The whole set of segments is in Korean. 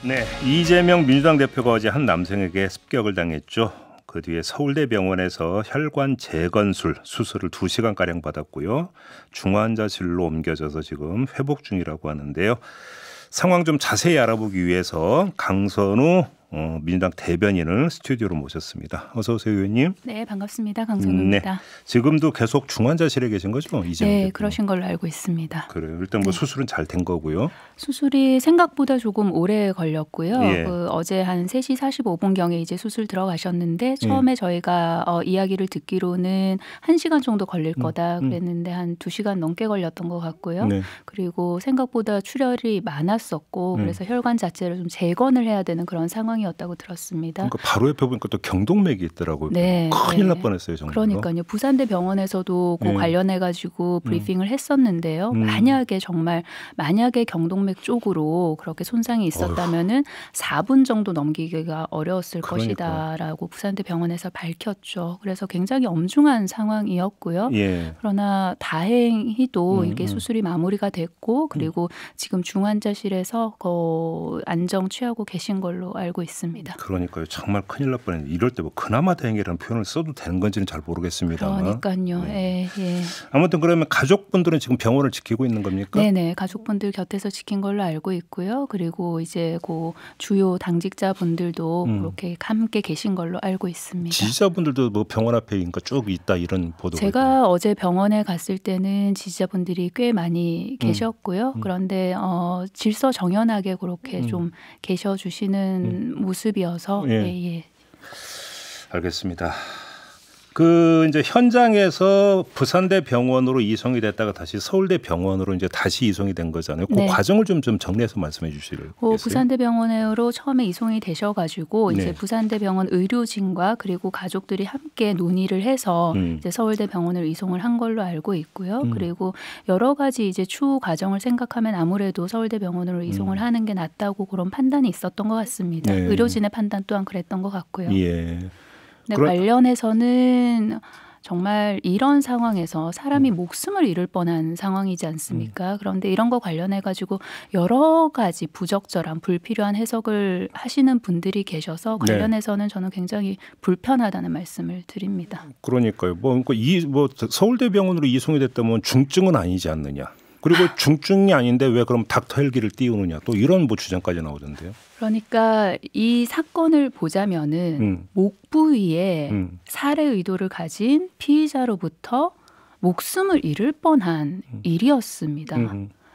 네, 이재명 민주당 대표가 어제 한 남성에게 습격을 당했죠. 그 뒤에 서울대병원에서 혈관 재건술 수술을 2시간가량 받았고요. 중환자실로 옮겨져서 지금 회복 중이라고 하는데요. 상황 좀 자세히 알아보기 위해서 강선우 민주당 대변인을 스튜디오로 모셨습니다. 어서 오세요, 의원님. 네, 반갑습니다. 강선우입니다. 네, 지금도 계속 중환자실에 계신 거죠? 이재명 네, 대표. 그러신 걸로 알고 있습니다. 그래요. 일단 뭐 수술은 잘 된 거고요. 수술이 생각보다 조금 오래 걸렸고요. 예. 어제 한 3시 45분경에 이제 수술 들어가셨는데 처음에 저희가 이야기를 듣기로는 1시간 정도 걸릴 거다 그랬는데 한 2시간 넘게 걸렸던 것 같고요. 네. 그리고 생각보다 출혈이 많았었고 그래서 혈관 자체를 좀 재건을 해야 되는 그런 상황이었다고 들었습니다. 그러니까 바로 옆에 보니까 또 경동맥이 있더라고요. 네, 큰일 날 네. 뻔했어요, 정말. 그러니까요. 부산대 병원에서도 그 네. 관련해 가지고 브리핑을 했었는데요. 만약에 경동맥 쪽으로 그렇게 손상이 있었다면은 4분 정도 넘기기가 어려웠을 것이다라고 부산대 병원에서 밝혔죠. 그래서 굉장히 엄중한 상황이었고요. 예. 그러나 다행히도 이게 수술이 마무리가 됐고 그리고 지금 중환자실에서 안정 취하고 계신 걸로 알고 있습니다. 그러니까요. 정말 큰일 날 뻔했는데 이럴 때 뭐 그나마 다행이라는 표현을 써도 되는 건지는 잘 모르겠습니다만. 그러니까요. 네. 예. 아무튼 그러면 가족분들은 지금 병원을 지키고 있는 겁니까? 네네. 가족분들 곁에서 지킨 걸로 알고 있고요. 그리고 이제 그 주요 당직자분들도 그렇게 함께 계신 걸로 알고 있습니다. 지지자분들도 뭐 병원 앞에 쭉 있다 이런 보도가 제가 어제 병원에 갔을 때는 지지자분들이 꽤 많이 계셨고요. 그런데 질서정연하게 그렇게 좀 계셔주시는 모습이어서 예. 알겠습니다. 그 이제 현장에서 부산대 병원으로 이송이 됐다가 다시 서울대 병원으로 이제 다시 이송이 된 거잖아요. 그 네. 과정을 좀 정리해서 말씀해 주시겠어요? 부산대 병원으로 처음에 이송이 되셔가지고 네. 이제 부산대 병원 의료진과 그리고 가족들이 함께 논의를 해서 이제 서울대 병원을 이송을 한 걸로 알고 있고요. 그리고 여러 가지 이제 추후 과정을 생각하면 아무래도 서울대 병원으로 이송을 하는 게 낫다고 그런 판단이 있었던 것 같습니다. 네. 의료진의 판단 또한 그랬던 것 같고요. 예. 네, 관련해서는 정말 이런 상황에서 사람이 목숨을 잃을 뻔한 상황이지 않습니까? 그런데 이런 거 관련해 가지고 여러 가지 부적절한 불필요한 해석을 하시는 분들이 계셔서 관련해서는 저는 굉장히 불편하다는 말씀을 드립니다. 그러니까요. 뭐 서울대 병원으로 이송이 됐다면 중증은 아니지 않느냐. 그리고 중증이 아닌데 왜 그럼 닥터 헬기를 띄우느냐. 또 이런 뭐 주장까지 나오던데요. 그러니까 이 사건을 보자면은 목 부위에 살해 의도를 가진 피의자로부터 목숨을 잃을 뻔한 일이었습니다.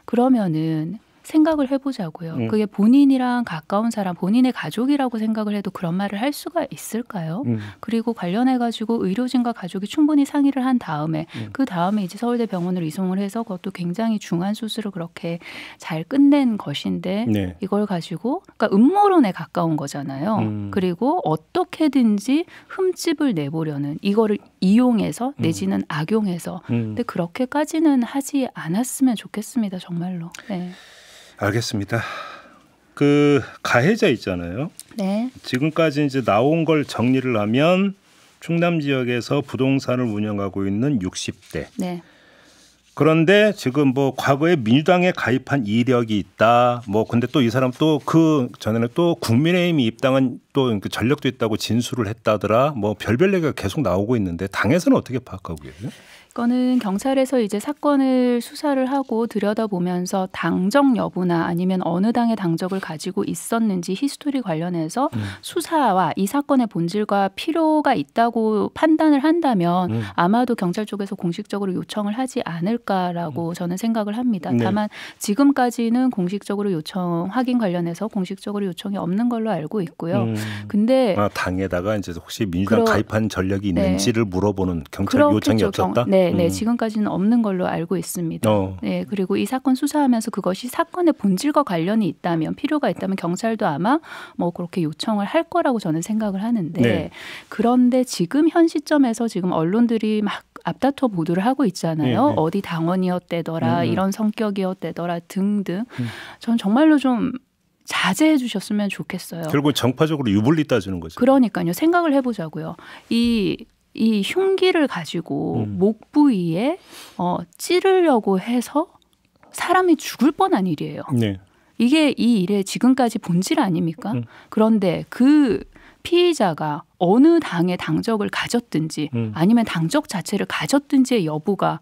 그러면은 생각을 해보자고요. 그게 본인이랑 가까운 사람, 본인의 가족이라고 생각을 해도 그런 말을 할 수가 있을까요? 그리고 관련해가지고 의료진과 가족이 충분히 상의를 한 다음에 그 다음에 이제 서울대 병원으로 이송을 해서 그것도 굉장히 중한 수술을 그렇게 잘 끝낸 것인데 네. 이걸 가지고 그러니까 음모론에 가까운 거잖아요. 그리고 어떻게든지 흠집을 내보려는 이거를 이용해서 내지는 악용해서 근데 그렇게까지는 하지 않았으면 좋겠습니다. 정말로. 네. 알겠습니다. 그 가해자 있잖아요. 네. 지금까지 이제 나온 걸 정리를 하면 충남 지역에서 부동산을 운영하고 있는 60대. 네. 그런데 지금 뭐 과거에 민주당에 가입한 이력이 있다. 뭐 근데 또 이 사람 또 그 전에는 또 국민의힘이 입당한 또 전력도 있다고 진술을 했다더라. 뭐 별별 얘기가 계속 나오고 있는데 당에서는 어떻게 파악하고 계세요? 이거는 경찰에서 이제 사건을 수사를 하고 들여다보면서 당적 여부나 아니면 어느 당의 당적을 가지고 있었는지 히스토리 관련해서 수사와 이 사건의 본질과 필요가 있다고 판단을 한다면 아마도 경찰 쪽에서 공식적으로 요청을 하지 않을까라고 저는 생각을 합니다. 네. 다만 지금까지는 공식적으로 요청 확인 관련해서 공식적으로 요청이 없는 걸로 알고 있고요. 근데 당에다가 이제 혹시 민주당 가입한 전력이 있는지를 물어보는 경찰 요청이 없었다? 네, 지금까지는 없는 걸로 알고 있습니다. 네, 그리고 이 사건 수사하면서 그것이 사건의 본질과 관련이 있다면 필요가 있다면 경찰도 아마 뭐 그렇게 요청을 할 거라고 저는 생각을 하는데 네. 그런데 지금 현 시점에서 지금 언론들이 막 앞다퉈 보도를 하고 있잖아요. 어디 당원이었대더라, 이런 성격이었대더라 등등. 전 정말로 좀 자제해 주셨으면 좋겠어요. 결국 정파적으로 유불리 따지는 거죠. 그러니까요. 생각을 해보자고요. 이 흉기를 가지고 목 부위에 찌르려고 해서 사람이 죽을 뻔한 일이에요. 네. 이게 이 일의 지금까지 본질 아닙니까? 그런데 그 피의자가 어느 당의 당적을 가졌든지 아니면 당적 자체를 가졌든지의 여부가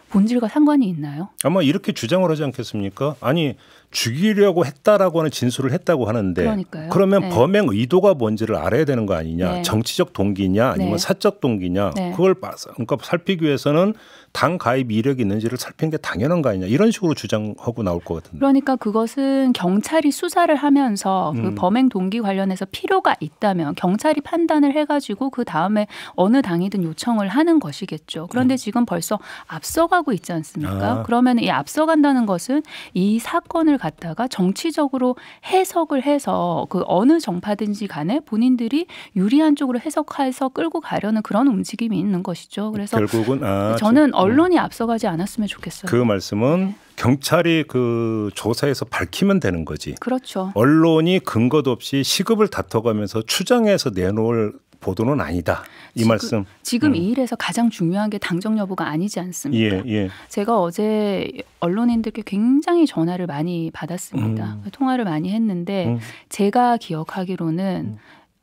본질과 상관이 있나요? 아마 이렇게 주장을 하지 않겠습니까? 아니 죽이려고 했다라고 하는 진술을 했다고 하는데 그러니까요. 그러면 네. 범행 의도가 뭔지를 알아야 되는 거 아니냐. 네. 정치적 동기냐 아니면 네. 사적 동기냐. 네. 그걸 그러니까 살피기 위해서는 당 가입 이력이 있는지를 살피는 게 당연한 거 아니냐. 이런 식으로 주장하고 나올 것 같은데. 그러니까 그것은 경찰이 수사를 하면서 그 범행 동기 관련해서 필요가 있다면 경찰이 판단을 해가지고 그 다음에 어느 당이든 요청을 하는 것이겠죠. 그런데 지금 벌써 앞서가고 있지 않습니까? 그러면 이 앞서간다는 것은 이 사건을 갖다가 정치적으로 해석을 해서 그 어느 정파든지 간에 본인들이 유리한 쪽으로 해석해서 끌고 가려는 그런 움직임이 있는 것이죠. 그래서 결국은 저는 언론이 앞서가지 않았으면 좋겠어요. 그 말씀은 경찰이 그 조사에서 밝히면 되는 거지. 그렇죠. 언론이 근거도 없이 시급을 다퉈가면서 추정해서 내놓을 보도는 아니다. 이 말씀. 지금 이 일에서 가장 중요한 게 당적 여부가 아니지 않습니까? 예. 제가 어제 언론인들께 굉장히 전화를 많이 받았습니다. 통화를 많이 했는데 제가 기억하기로는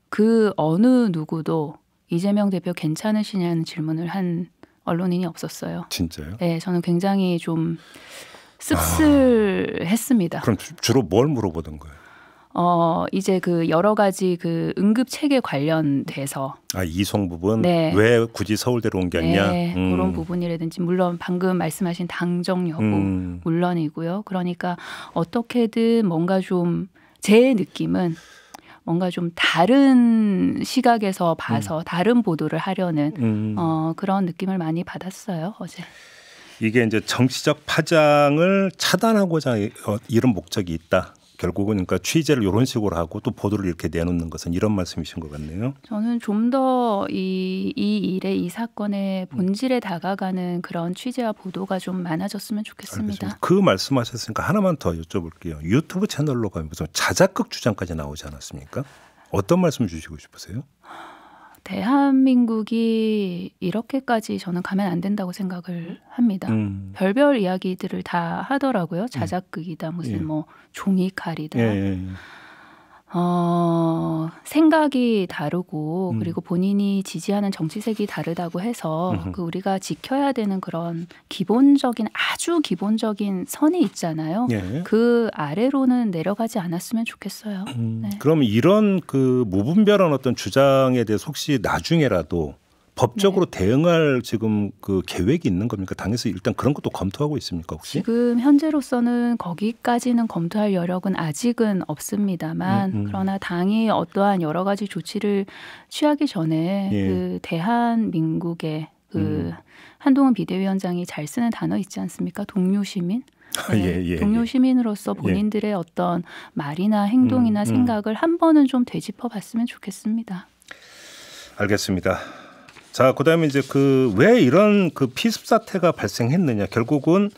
그 어느 누구도 이재명 대표 괜찮으시냐는 질문을 한 언론인이 없었어요. 진짜요? 네, 저는 굉장히 좀 씁쓸했습니다. 그럼 주로 뭘 물어보던 거예요? 이제 그 여러 가지 그 응급 체계 관련돼서 이송 부분 네. 왜 굳이 서울대로 옮겼냐? 네, 그런 부분이라든지 물론 방금 말씀하신 당적 여부 물론이고요. 그러니까 어떻게든 뭔가 좀 제 느낌은 뭔가 좀 다른 시각에서 봐서 다른 보도를 하려는 그런 느낌을 많이 받았어요, 어제. 이게 이제 정치적 파장을 차단하고자 이런 목적이 있다. 결국은 그러니까 취재를 이런 식으로 하고 또 보도를 이렇게 내놓는 것은 이런 말씀이신 것 같네요. 저는 좀 더 이 일의 이 사건의 본질에 다가가는 그런 취재와 보도가 좀 많아졌으면 좋겠습니다. 알겠습니다. 그 말씀하셨으니까 하나만 더 여쭤볼게요. 유튜브 채널로 가면 무슨 자작극 주장까지 나오지 않았습니까? 어떤 말씀 주시고 싶으세요? 대한민국이 이렇게까지 저는 가면 안 된다고 생각을 합니다. 별별 이야기들을 다 하더라고요. 자작극이다, 무슨 뭐 종이칼이다. 생각이 다르고 그리고 본인이 지지하는 정치색이 다르다고 해서 그 우리가 지켜야 되는 그런 기본적인 아주 기본적인 선이 있잖아요. 그 아래로는 내려가지 않았으면 좋겠어요. 네. 그럼 이런 그 무분별한 어떤 주장에 대해서 혹시 나중에라도 법적으로 대응할 지금 그 계획이 있는 겁니까? 당에서 일단 그런 것도 검토하고 있습니까, 혹시? 지금 현재로서는 거기까지는 검토할 여력은 아직은 없습니다만 그러나 당이 어떠한 여러 가지 조치를 취하기 전에 그 대한민국의 그 한동훈 비대위원장이 잘 쓰는 단어 있지 않습니까? 동료 시민? 네, 동료 시민으로서 본인들의 어떤 말이나 행동이나 생각을 한 번은 좀 되짚어봤으면 좋겠습니다. 알겠습니다. 자, 그다음에 이제 그 왜 이런 그 피습 사태가 발생했느냐, 결국은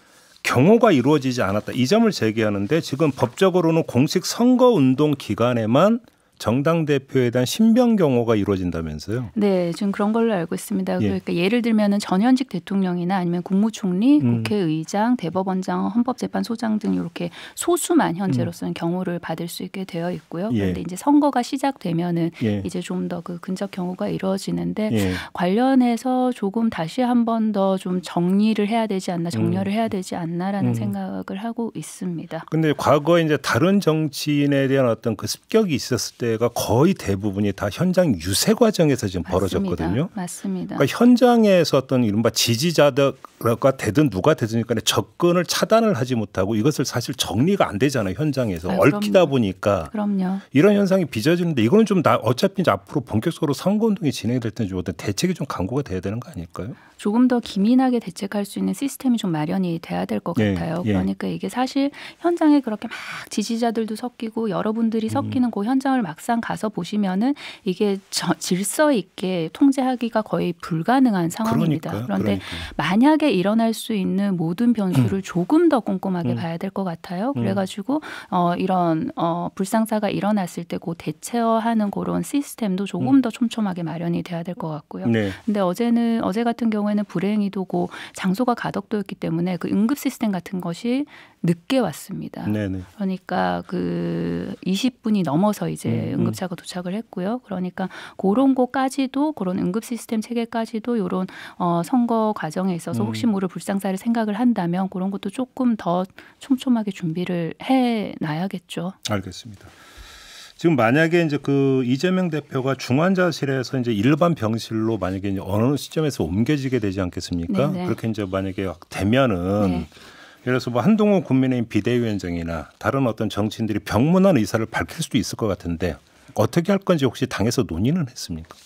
경호가 이루어지지 않았다. 이 점을 제기하는데 지금 법적으로는 공식 선거 운동 기간에만 정당 대표에 대한 신병 경호가 이루어진다면서요? 네, 지금 그런 걸로 알고 있습니다. 그러니까 예를 들면은 전현직 대통령이나 아니면 국무총리, 국회의장, 대법원장, 헌법재판소장 등 이렇게 소수만 현재로서는 경호를 받을 수 있게 되어 있고요. 그런데 이제 선거가 시작되면은 이제 좀 더 그 근접 경호가 이루어지는데 관련해서 조금 다시 한 번 더 좀 정리를 해야 되지 않나, 정렬을 해야 되지 않나라는 생각을 하고 있습니다. 근데 과거에 이제 다른 정치인에 대한 어떤 그 습격이 있었을 때 가 거의 대부분이 다 현장 유세 과정에서 지금 벌어졌거든요. 맞습니다. 그러니까 현장에서 어떤 이른바 지지자가 되든 누가 되든 간에 접근을 차단을 하지 못하고 이것을 사실 정리가 안 되잖아요. 현장에서 얽히다 보니까 그럼요. 이런 현상이 빚어지는데 이거는 좀 어차피 이제 앞으로 본격적으로 선거운동이 진행될 때는 좀 어떤 대책이 좀 강구가 돼야 되는 거 아닐까요? 조금 더 기민하게 대책할 수 있는 시스템이 좀 마련이 돼야 될 것 같아요. 그러니까 이게 사실 현장에 그렇게 막 지지자들도 섞이고 여러분들이 섞이는 그 현장을 막 막상 가서 보시면은 이게 질서 있게 통제하기가 거의 불가능한 상황입니다. 그런데 만약에 일어날 수 있는 모든 변수를 조금 더 꼼꼼하게 봐야 될 것 같아요. 그래가지고 이런 불상사가 일어났을 때 그 대처하는 그런 시스템도 조금 더 촘촘하게 마련이 돼야 될 것 같고요. 네. 근데 어제 같은 경우에는 불행히도 그 장소가 가덕도였기 때문에 그 응급 시스템 같은 것이 늦게 왔습니다. 네네. 그러니까 그 20분이 넘어서 이제 응급차가 도착을 했고요. 그러니까 그런 거까지도 그런 응급 시스템 체계까지도 이런 선거 과정에 있어서 혹시 모를 불상사를 생각을 한다면 그런 것도 조금 더 촘촘하게 준비를 해놔야겠죠. 알겠습니다. 지금 만약에 이제 그 이재명 대표가 중환자실에서 이제 일반 병실로 만약에 이제 어느 시점에서 옮겨지게 되지 않겠습니까? 네네. 그렇게 이제 만약에 되면은 네. 예를 들어서 뭐 한동훈 국민의힘 비대위원장이나 다른 어떤 정치인들이 병문안 의사를 밝힐 수도 있을 것 같은데 어떻게 할 건지 혹시 당에서 논의는 했습니까?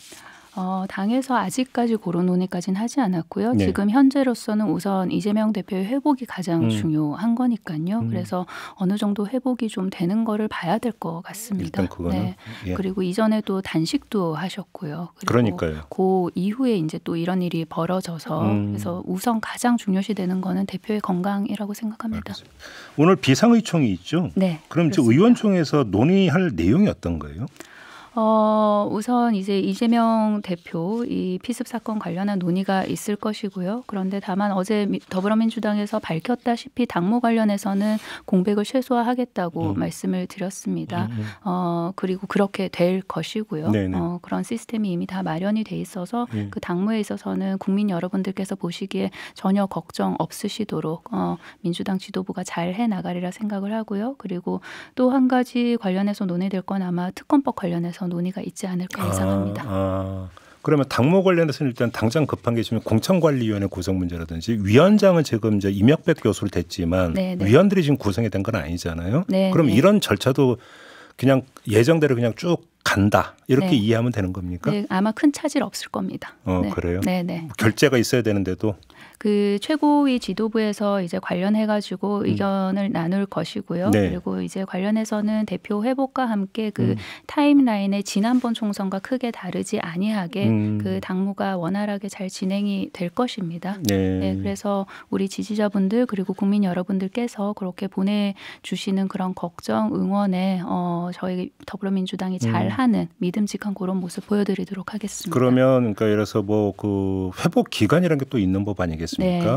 당에서 아직까지 그런 논의까지는 하지 않았고요. 네. 지금 현재로서는 우선 이재명 대표의 회복이 가장 중요한 거니까요. 그래서 어느 정도 회복이 좀 되는 거를 봐야 될 것 같습니다. 일단 그거는. 네. 예. 그리고 이전에도 단식도 하셨고요. 그러니까요. 그 이후에 이제 또 이런 일이 벌어져서 그래서 우선 가장 중요시 되는 거는 대표의 건강이라고 생각합니다. 알겠습니다. 오늘 비상의총이 있죠? 네. 그럼 이제 의원총에서 논의할 내용이 어떤 거예요? 우선 이제 이재명 대표 이 피습 사건 관련한 논의가 있을 것이고요. 그런데 다만 어제 더불어민주당에서 밝혔다시피 당무 관련해서는 공백을 최소화하겠다고 말씀을 드렸습니다. 그리고 그렇게 될 것이고요. 그런 시스템이 이미 다 마련이 돼 있어서 그 당무에 있어서는 국민 여러분들께서 보시기에 전혀 걱정 없으시도록 민주당 지도부가 잘 해나가리라 생각을 하고요. 그리고 또 한 가지 관련해서 논의될 건 아마 특검법 관련해서 논의가 있지 않을까 예상합니다. 그러면 당무 관련해서는 일단 당장 급한 게 지금 공천관리위원회 구성 문제라든지 위원장은 지금 이제 이명백 교수로 됐지만 네네. 위원들이 지금 구성이 된 건 아니잖아요. 네네. 그럼 이런 절차도 그냥 예정대로 그냥 쭉 간다 이렇게 네. 이해하면 되는 겁니까? 네, 아마 큰 차질 없을 겁니다. 네. 그래요? 네네. 결재가 있어야 되는데도. 그 최고위 지도부에서 이제 관련해가지고 의견을 나눌 것이고요. 네. 그리고 이제 관련해서는 대표 회복과 함께 그 타임라인에 지난번 총선과 크게 다르지 아니하게 그 당무가 원활하게 잘 진행이 될 것입니다. 네. 네, 그래서 우리 지지자분들 그리고 국민 여러분들께서 그렇게 보내주시는 그런 걱정, 응원에 저희 더불어민주당이 잘하는 믿음직한 그런 모습 보여드리도록 하겠습니다. 그러면 그러니까 예를 들어서 뭐 그 회복 기간이라는 게 또 있는 법 아니겠습니까?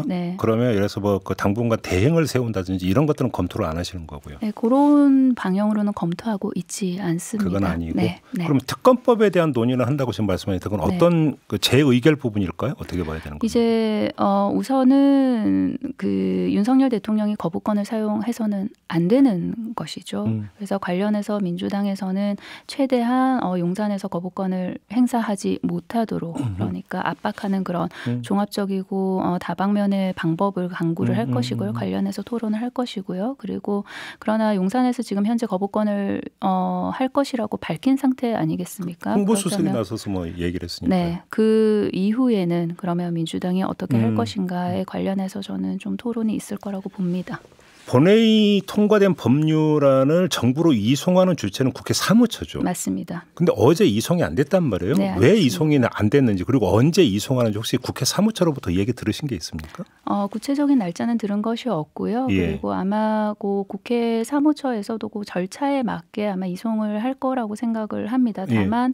네, 네. 그러면 예를 들어서 뭐 그 당분간 대행을 세운다든지 이런 것들은 검토를 안 하시는 거고요. 네, 그런 방향으로는 검토하고 있지 않습니다. 그건 아니고. 네, 네. 그럼 특검법에 대한 논의를 한다고 지금 말씀하셨는데 그건 어떤 그 재의결 부분일까요? 어떻게 봐야 되는 거예요? 이제 우선은 그 윤석열 대통령이 거부권을 사용해서는 안 되는 것이죠. 그래서 관련해서 민주당에서는 최대한 용산에서 거부권을 행사하지 못하도록 그러니까 압박하는 그런 종합적이고 다방면의 방법을 강구를 할 것이고요. 관련해서 토론을 할 것이고요. 그리고 그러나 용산에서 지금 현재 거부권을 할 것이라고 밝힌 상태 아니겠습니까? 홍보수석이 나서서 뭐 얘기를 했으니까. 네, 그 이후에는 그러면 민주당이 어떻게 할 것인가에 관련해서 저는 좀 토론이 있을 거라고 봅니다. 본회의 통과된 법률안을 정부로 이송하는 주체는 국회 사무처죠. 맞습니다. 근데 어제 이송이 안 됐단 말이에요. 네, 왜 이송이 안 됐는지 그리고 언제 이송하는지 혹시 국회 사무처로부터 얘기 들으신 게 있습니까? 구체적인 날짜는 들은 것이 없고요. 예. 그리고 아마 그 국회 사무처에서도 그 절차에 맞게 아마 이송을 할 거라고 생각을 합니다. 다만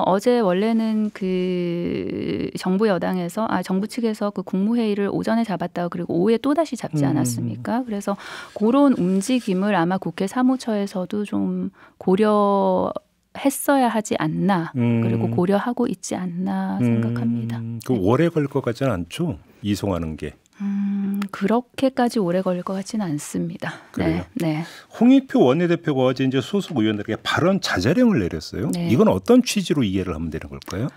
어제 원래는 그 정부 여당에서 정부 측에서 그 국무회의를 오전에 잡았다가 그리고 오후에 또 다시 잡지 않았습니까? 그래서 그런 움직임을 아마 국회 사무처에서도 좀 고려했어야 하지 않나 그리고 고려하고 있지 않나 생각합니다. 그 오래 걸릴 것 같지는 않죠? 이송하는 게. 그렇게까지 오래 걸릴 것 같지는 않습니다. 그래요? 네. 홍익표 원내대표가 어제 이제 소속 의원들에게 발언 자제령을 내렸어요. 네. 이건 어떤 취지로 이해를 하면 되는 걸까요?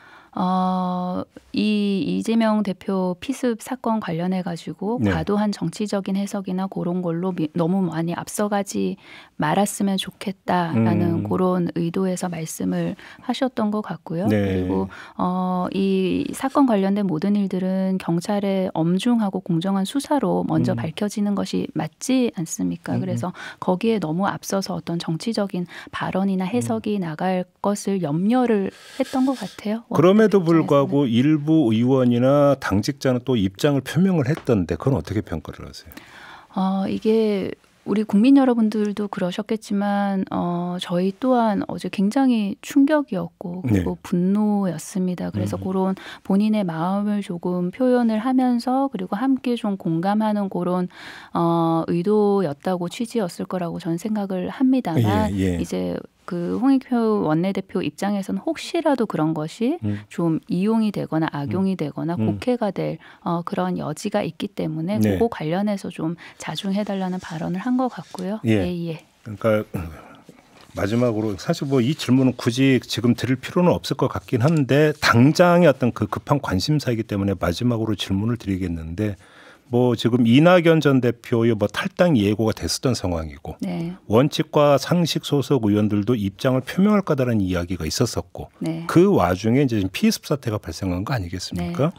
이 이재명 대표 피습 사건 관련해 가지고 네. 과도한 정치적인 해석이나 그런 걸로 너무 많이 앞서가지 말았으면 좋겠다라는 그런 의도에서 말씀을 하셨던 것 같고요. 네. 그리고 이 사건 관련된 모든 일들은 경찰의 엄중하고 공정한 수사로 먼저 밝혀지는 것이 맞지 않습니까? 그래서 거기에 너무 앞서서 어떤 정치적인 발언이나 해석이 나갈 것을 염려를 했던 것 같아요. 그럼에도 불구하고 일부 의원이나 당직자는 또 입장을 표명을 했던데 그건 어떻게 평가를 하세요? 이게 우리 국민 여러분들도 그러셨겠지만 저희 또한 어제 굉장히 충격이었고 그리고 네. 분노였습니다. 그래서 그런 본인의 마음을 조금 표현을 하면서 그리고 함께 좀 공감하는 그런 의도였다고 취지였을 거라고 저는 생각을 합니다만 이제 그 홍익표 원내대표 입장에서는 혹시라도 그런 것이 좀 이용이 되거나 악용이 되거나 곡해가 될 그런 여지가 있기 때문에 그거 관련해서 좀 자중해달라는 발언을 한 것 같고요. 그러니까 마지막으로 사실 뭐 이 질문은 굳이 지금 드릴 필요는 없을 것 같긴 한데 당장의 어떤 그 급한 관심사이기 때문에 마지막으로 질문을 드리겠는데 뭐 지금 이낙연 전 대표의 뭐 탈당 예고가 됐었던 상황이고 원칙과 상식 소속 의원들도 입장을 표명할 거다라는 이야기가 있었었고 그 와중에 이제 피습 사태가 발생한 거 아니겠습니까?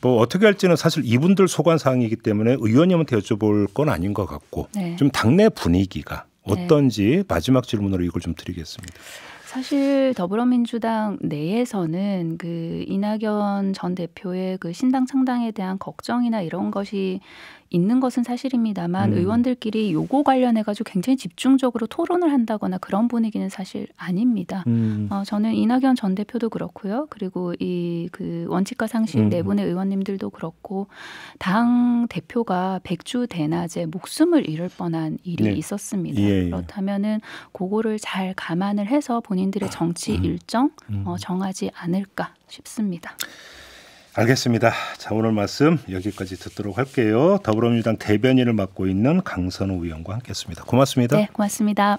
뭐 어떻게 할지는 사실 이분들 소관 사항이기 때문에 의원님한테 여쭤볼 건 아닌 것 같고 좀 당내 분위기가 어떤지 마지막 질문으로 이걸 좀 드리겠습니다. 사실 더불어민주당 내에서는 그 이낙연 전 대표의 그 신당 창당에 대한 걱정이나 이런 것이 있는 것은 사실입니다만 의원들끼리 요거 관련해 가지고 굉장히 집중적으로 토론을 한다거나 그런 분위기는 사실 아닙니다. 저는 이낙연 전 대표도 그렇고요. 그리고 이 그 원칙과 상식 내분의 의원님들도 그렇고 당 대표가 백주대낮에 목숨을 잃을 뻔한 일이 있었습니다. 그렇다면은 그거를 잘 감안을 해서 본인들의 정치 일정 정하지 않을까 싶습니다. 알겠습니다. 자, 오늘 말씀 여기까지 듣도록 할게요. 더불어민주당 대변인을 맡고 있는 강선우 의원과 함께했습니다. 고맙습니다. 네, 고맙습니다.